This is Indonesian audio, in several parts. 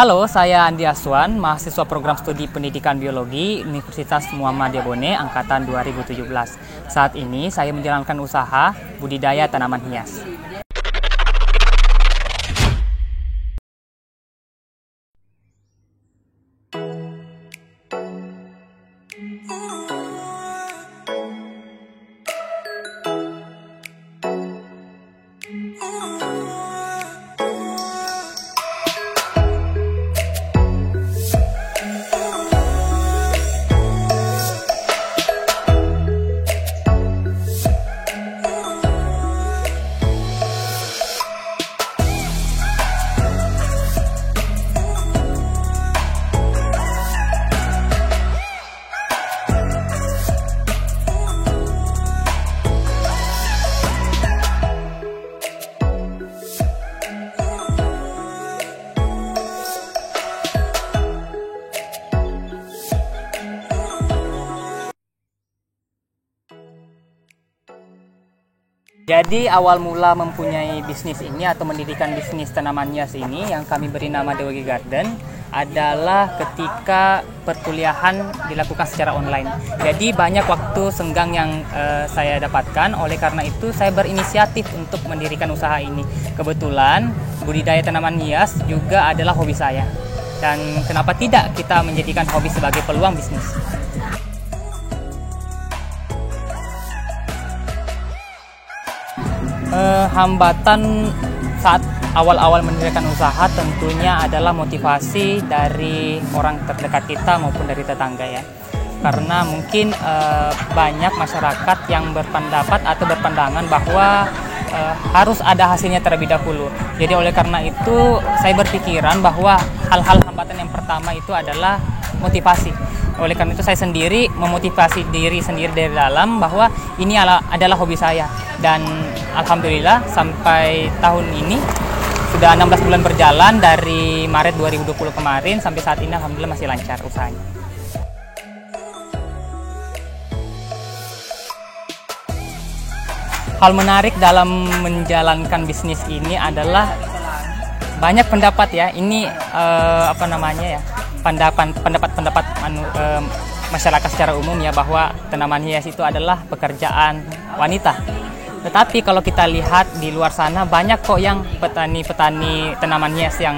Halo, saya Andi Aswan, mahasiswa program studi pendidikan biologi Universitas Muhammadiyah Bone, angkatan 2017. Saat ini saya menjalankan usaha budidaya tanaman hias. Jadi awal mula mempunyai bisnis ini atau mendirikan bisnis tanaman hias ini yang kami beri nama Dewi Garden adalah ketika perkuliahan dilakukan secara online. Jadi banyak waktu senggang yang saya dapatkan, oleh karena itu saya berinisiatif untuk mendirikan usaha ini. Kebetulan budidaya tanaman hias juga adalah hobi saya. Dan kenapa tidak kita menjadikan hobi sebagai peluang bisnis? Hambatan saat awal-awal mendirikan usaha tentunya adalah motivasi dari orang terdekat kita maupun dari tetangga ya. Karena mungkin banyak masyarakat yang berpendapat atau berpandangan bahwa harus ada hasilnya terlebih dahulu. Jadi oleh karena itu saya berpikiran bahwa hal-hal hambatan yang pertama itu adalah motivasi. Oleh karena itu saya sendiri memotivasi diri sendiri dari dalam bahwa ini adalah hobi saya. Dan alhamdulillah sampai tahun ini sudah 16 bulan berjalan dari Maret 2020 kemarin sampai saat ini alhamdulillah masih lancar usahanya. Hal menarik dalam menjalankan bisnis ini adalah banyak pendapat ya. Ini pendapat masyarakat secara umum ya, bahwa tanaman hias itu adalah pekerjaan wanita. Tetapi kalau kita lihat di luar sana banyak kok yang petani-petani tanaman hias yang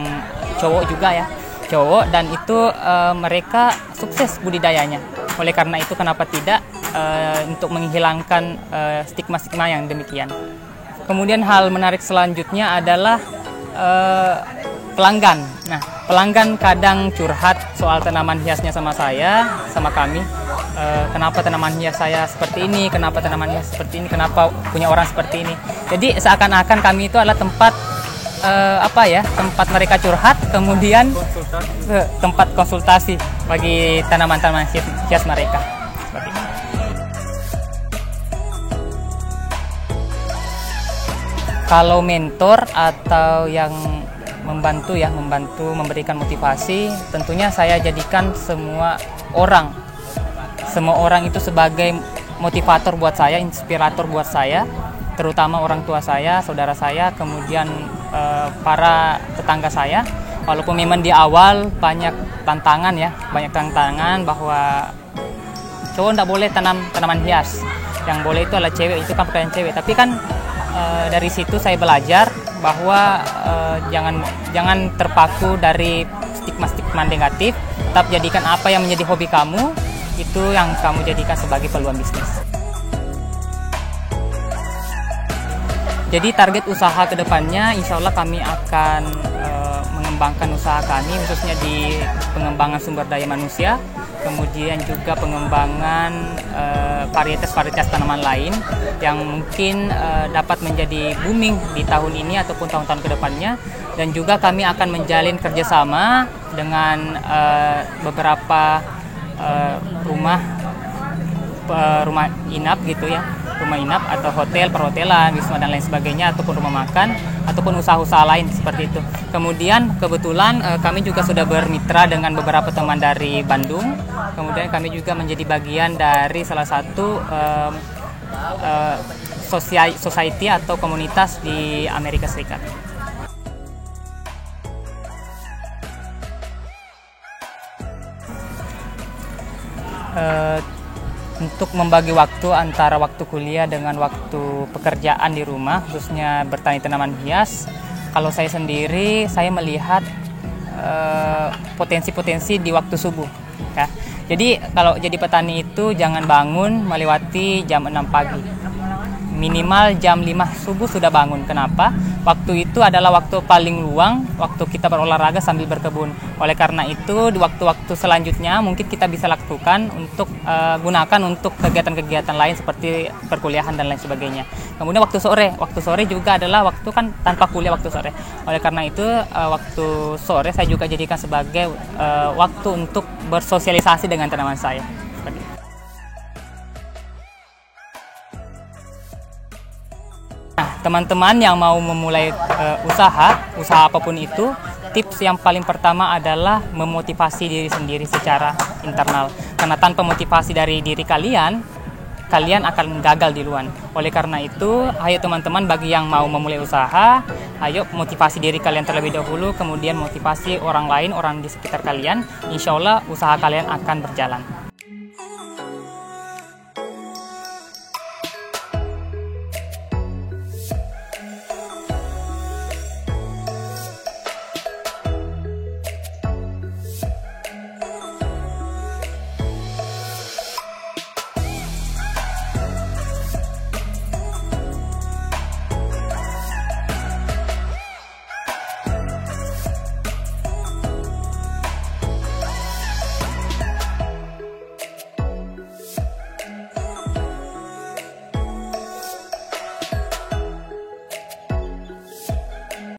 cowok juga ya, cowok, dan itu mereka sukses budidayanya. Oleh karena itu kenapa tidak untuk menghilangkan stigma-stigma yang demikian. Kemudian hal menarik selanjutnya adalah pelanggan. Nah, pelanggan kadang curhat soal tanaman hiasnya sama saya, sama kami. Kenapa tanaman hias saya seperti ini, kenapa tanaman hias seperti ini, kenapa punya orang seperti ini. Jadi seakan-akan kami itu adalah tempat tempat mereka curhat, kemudian tempat konsultasi bagi tanaman-tanaman hias mereka. Seperti itu. Kalau mentor atau yang membantu memberikan motivasi, tentunya saya jadikan semua orang itu sebagai motivator buat saya, inspirator buat saya, terutama orang tua saya, saudara saya, kemudian para tetangga saya. Walaupun memang di awal banyak tantangan bahwa cowok tidak boleh tanam tanaman hias, yang boleh itu adalah cewek, itu kan pekerjaan cewek. Tapi kan dari situ saya belajar bahwa jangan terpaku dari stigma-stigma negatif, tetap jadikan apa yang menjadi hobi kamu, itu yang kamu jadikan sebagai peluang bisnis. Jadi target usaha kedepannya, insya Allah kami akan mengembangkan usaha kami, khususnya di pengembangan sumber daya manusia, kemudian juga pengembangan varietas-varietas tanaman lain yang mungkin dapat menjadi booming di tahun ini ataupun tahun-tahun kedepannya. Dan juga kami akan menjalin kerjasama dengan beberapa rumah inap gitu ya, rumah inap atau hotel, perhotelan, wisma dan lain sebagainya, ataupun rumah makan, ataupun usaha-usaha lain seperti itu. Kemudian kebetulan kami juga sudah bermitra dengan beberapa teman dari Bandung. Kemudian kami juga menjadi bagian dari salah satu society atau komunitas di Amerika Serikat. eh, untuk membagi waktu antara waktu kuliah dengan waktu pekerjaan di rumah, khususnya bertani tanaman hias. Kalau saya sendiri, saya melihat potensi-potensi di waktu subuh. Ya. Jadi kalau jadi petani itu jangan bangun melewati jam 6 pagi. Minimal jam 5 subuh sudah bangun. Kenapa? Waktu itu adalah waktu paling luang, waktu kita berolahraga sambil berkebun. Oleh karena itu, di waktu-waktu selanjutnya mungkin kita bisa lakukan untuk gunakan untuk kegiatan-kegiatan lain seperti perkuliahan dan lain sebagainya. Kemudian waktu sore juga adalah waktu kan tanpa kuliah waktu sore. Oleh karena itu, waktu sore saya juga jadikan sebagai waktu untuk bersosialisasi dengan tanaman saya. Nah, teman-teman yang mau memulai usaha apapun itu, tips yang paling pertama adalah memotivasi diri sendiri secara internal. Karena tanpa motivasi dari diri kalian akan gagal di luar. Oleh karena itu, ayo teman-teman bagi yang mau memulai usaha, ayo motivasi diri kalian terlebih dahulu, kemudian motivasi orang lain, orang di sekitar kalian. Insya Allah usaha kalian akan berjalan.